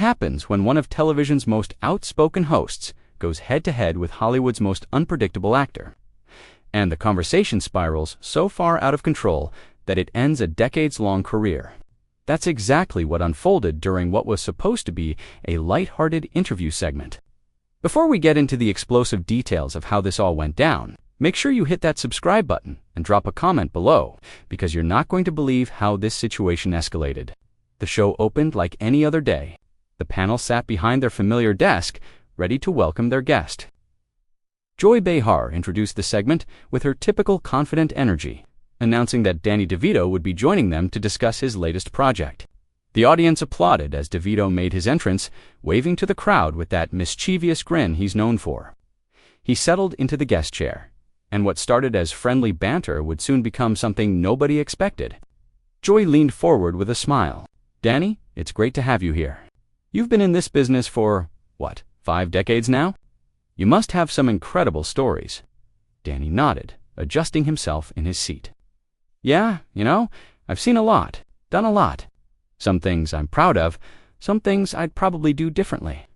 Happens when one of television's most outspoken hosts goes head-to-head with Hollywood's most unpredictable actor. And the conversation spirals so far out of control that it ends a decades-long career. That's exactly what unfolded during what was supposed to be a light-hearted interview segment. Before we get into the explosive details of how this all went down, make sure you hit that subscribe button and drop a comment below, because you're not going to believe how this situation escalated. The show opened like any other day. The panel sat behind their familiar desk, ready to welcome their guest. Joy Behar introduced the segment with her typical confident energy, announcing that Danny DeVito would be joining them to discuss his latest project. The audience applauded as DeVito made his entrance, waving to the crowd with that mischievous grin he's known for. He settled into the guest chair, and what started as friendly banter would soon become something nobody expected. Joy leaned forward with a smile. "Danny, it's great to have you here. You've been in this business for, 5 decades now? You must have some incredible stories." Danny nodded, adjusting himself in his seat. "Yeah, I've seen a lot, done a lot. Some things I'm proud of, some things I'd probably do differently."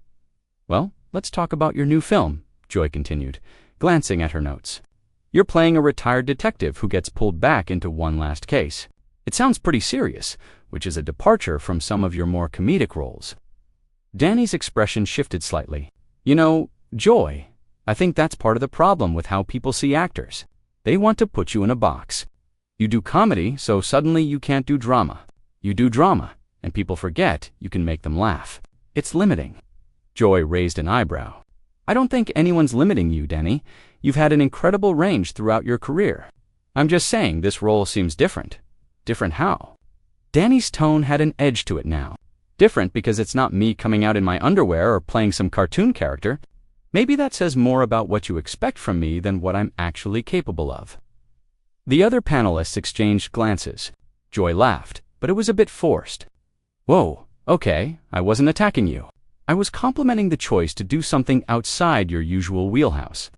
"Well, let's talk about your new film," Joy continued, glancing at her notes. "You're playing a retired detective who gets pulled back into one last case. It sounds pretty serious, which is a departure from some of your more comedic roles." Danny's expression shifted slightly. "Joy, I think that's part of the problem with how people see actors. They want to put you in a box. You do comedy, so suddenly you can't do drama. You do drama, and people forget you can make them laugh. It's limiting." Joy raised an eyebrow. "I don't think anyone's limiting you, Danny. You've had an incredible range throughout your career. I'm just saying this role seems different." "Different how?" Danny's tone had an edge to it now. "Different because it's not me coming out in my underwear or playing some cartoon character. Maybe that says more about what you expect from me than what I'm actually capable of." The other panelists exchanged glances. Joy laughed, but it was a bit forced. "Whoa, okay, I wasn't attacking you. I was complimenting the choice to do something outside your usual wheelhouse."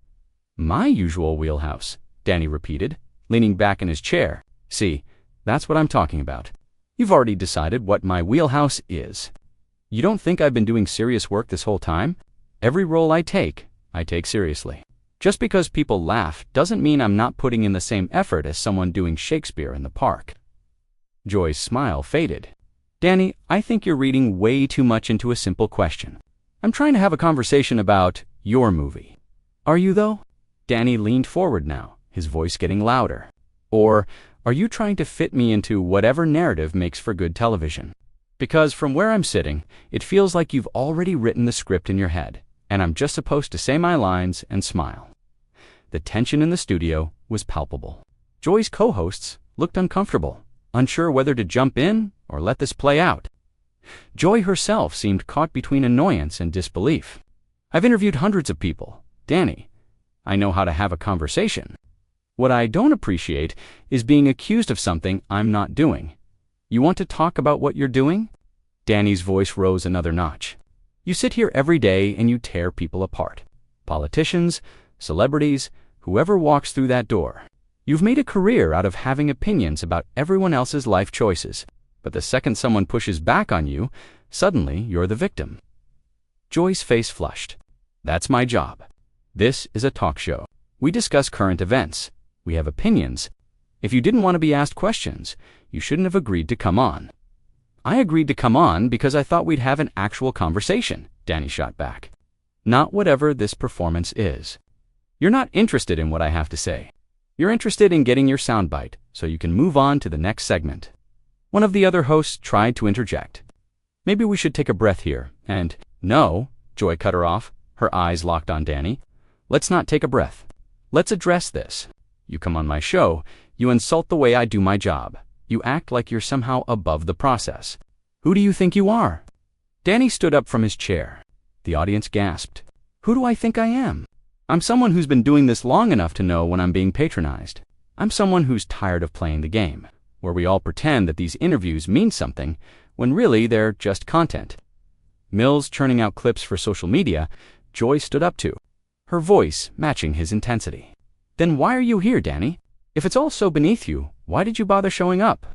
"My usual wheelhouse," Danny repeated, leaning back in his chair. "See, that's what I'm talking about. You've already decided what my wheelhouse is. You don't think I've been doing serious work this whole time? Every role I take seriously. Just because people laugh doesn't mean I'm not putting in the same effort as someone doing Shakespeare in the park." Joy's smile faded. "Danny, I think you're reading way too much into a simple question. I'm trying to have a conversation about your movie." "Are you, though?" Danny leaned forward now, his voice getting louder. "Or are you trying to fit me into whatever narrative makes for good television? Because from where I'm sitting, it feels like you've already written the script in your head, and I'm just supposed to say my lines and smile." The tension in the studio was palpable. Joy's co-hosts looked uncomfortable, unsure whether to jump in or let this play out. Joy herself seemed caught between annoyance and disbelief. "I've interviewed hundreds of people, Danny. I know how to have a conversation. What I don't appreciate is being accused of something I'm not doing. You want to talk about what you're doing?" Danny's voice rose another notch. "You sit here every day and you tear people apart. Politicians, celebrities, whoever walks through that door. You've made a career out of having opinions about everyone else's life choices, but the second someone pushes back on you, suddenly you're the victim." Joy's face flushed. "That's my job. This is a talk show. We discuss current events. We have opinions. If you didn't want to be asked questions, you shouldn't have agreed to come on." "I agreed to come on because I thought we'd have an actual conversation," Danny shot back. "Not whatever this performance is. You're not interested in what I have to say. You're interested in getting your soundbite so you can move on to the next segment." One of the other hosts tried to interject. "Maybe we should take a breath here, and—" "No," Joy cut her off, her eyes locked on Danny. "Let's not take a breath. Let's address this. You come on my show, you insult the way I do my job. You act like you're somehow above the process. Who do you think you are?" Danny stood up from his chair. The audience gasped. "Who do I think I am? I'm someone who's been doing this long enough to know when I'm being patronized. I'm someone who's tired of playing the game, where we all pretend that these interviews mean something, when really they're just content." Mills churning out clips for social media, Joy stood up to, her voice matching his intensity. "Then why are you here, Danny? If it's all so beneath you, why did you bother showing up?"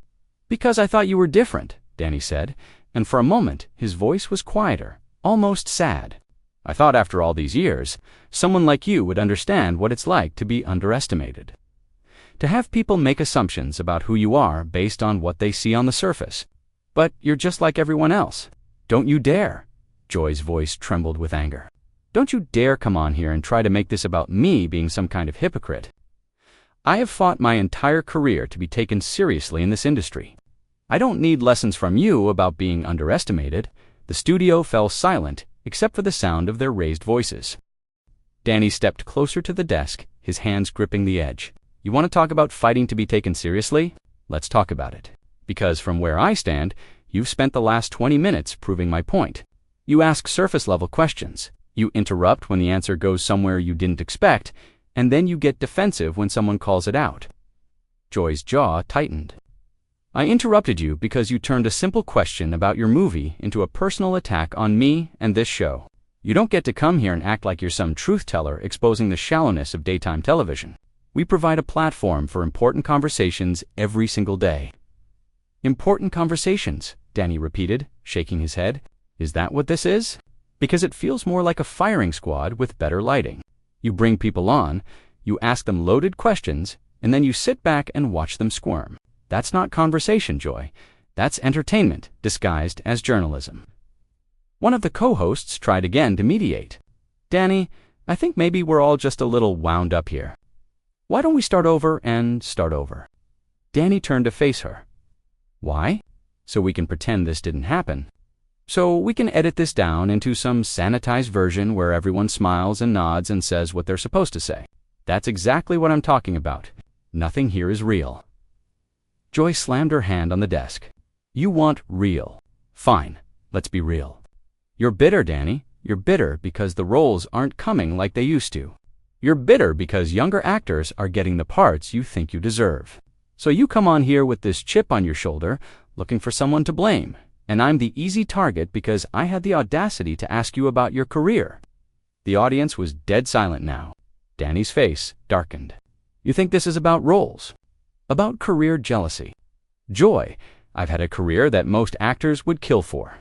"Because I thought you were different," Danny said, and for a moment his voice was quieter, almost sad. "I thought after all these years, someone like you would understand what it's like to be underestimated. To have people make assumptions about who you are based on what they see on the surface. But you're just like everyone else. Don't you dare." Joy's voice trembled with anger. "Don't you dare come on here and try to make this about me being some kind of hypocrite. I have fought my entire career to be taken seriously in this industry. I don't need lessons from you about being underestimated." The studio fell silent, except for the sound of their raised voices. Danny stepped closer to the desk, his hands gripping the edge. "You want to talk about fighting to be taken seriously? Let's talk about it. Because from where I stand, you've spent the last 20 minutes proving my point. You ask surface-level questions. You interrupt when the answer goes somewhere you didn't expect, and then you get defensive when someone calls it out." Joy's jaw tightened. "I interrupted you because you turned a simple question about your movie into a personal attack on me and this show. You don't get to come here and act like you're some truth-teller exposing the shallowness of daytime television. We provide a platform for important conversations every single day." "Important conversations," Danny repeated, shaking his head. "Is that what this is? Because it feels more like a firing squad with better lighting. You bring people on, you ask them loaded questions, and then you sit back and watch them squirm. That's not conversation, Joy. That's entertainment disguised as journalism." One of the co-hosts tried again to mediate. "Danny, I think maybe we're all just a little wound up here. Why don't we start over and start over?" Danny turned to face her. "Why? So we can pretend this didn't happen. So we can edit this down into some sanitized version where everyone smiles and nods and says what they're supposed to say. That's exactly what I'm talking about. Nothing here is real." Joy slammed her hand on the desk. "You want real. Fine, let's be real. You're bitter, Danny. You're bitter because the roles aren't coming like they used to. You're bitter because younger actors are getting the parts you think you deserve. So you come on here with this chip on your shoulder, looking for someone to blame, and I'm the easy target because I had the audacity to ask you about your career." The audience was dead silent now. Danny's face darkened. "You think this is about roles? About career jealousy? Joy, I've had a career that most actors would kill for.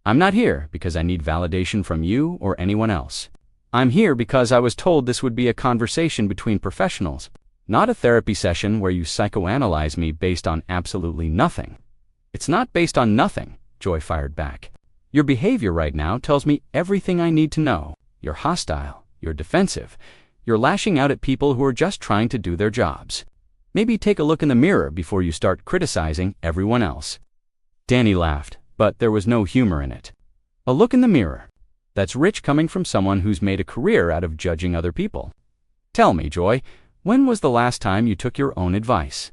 I'm not here because I need validation from you or anyone else. I'm here because I was told this would be a conversation between professionals, not a therapy session where you psychoanalyze me based on absolutely nothing." "It's not based on nothing," Joy fired back. "Your behavior right now tells me everything I need to know. You're hostile, you're defensive, you're lashing out at people who are just trying to do their jobs. Maybe take a look in the mirror before you start criticizing everyone else." Danny laughed, but there was no humor in it. "A look in the mirror. That's rich coming from someone who's made a career out of judging other people. Tell me, Joy, when was the last time you took your own advice?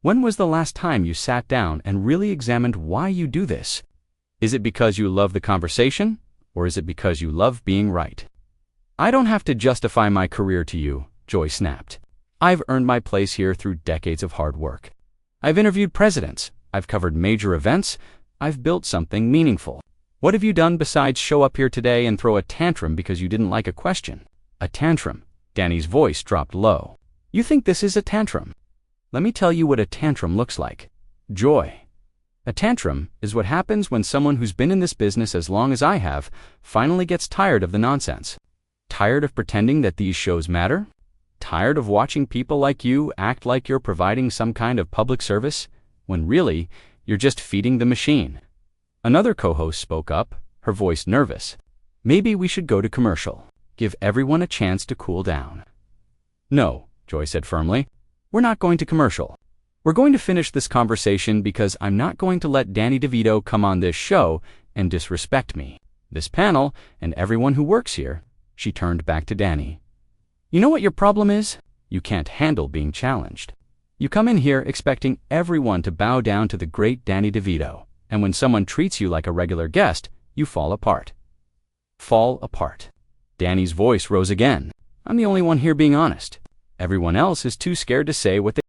When was the last time you sat down and really examined why you do this? Is it because you love the conversation, or is it because you love being right?" "I don't have to justify my career to you," Joy snapped. "I've earned my place here through decades of hard work. I've interviewed presidents, I've covered major events, I've built something meaningful. What have you done besides show up here today and throw a tantrum because you didn't like a question?" "A tantrum?" Danny's voice dropped low. "You think this is a tantrum? Let me tell you what a tantrum looks like. Joy. A tantrum is what happens when someone who's been in this business as long as I have finally gets tired of the nonsense. Tired of pretending that these shows matter? Tired of watching people like you act like you're providing some kind of public service, when really, you're just feeding the machine." Another co-host spoke up, her voice nervous. "Maybe we should go to commercial. Give everyone a chance to cool down." "No," Joy said firmly. "We're not going to commercial. We're going to finish this conversation because I'm not going to let Danny DeVito come on this show and disrespect me, this panel, and everyone who works here." She turned back to Danny. "You know what your problem is? You can't handle being challenged. You come in here expecting everyone to bow down to the great Danny DeVito, and when someone treats you like a regular guest, you fall apart." "Fall apart." Danny's voice rose again. "I'm the only one here being honest. Everyone else is too scared to say what they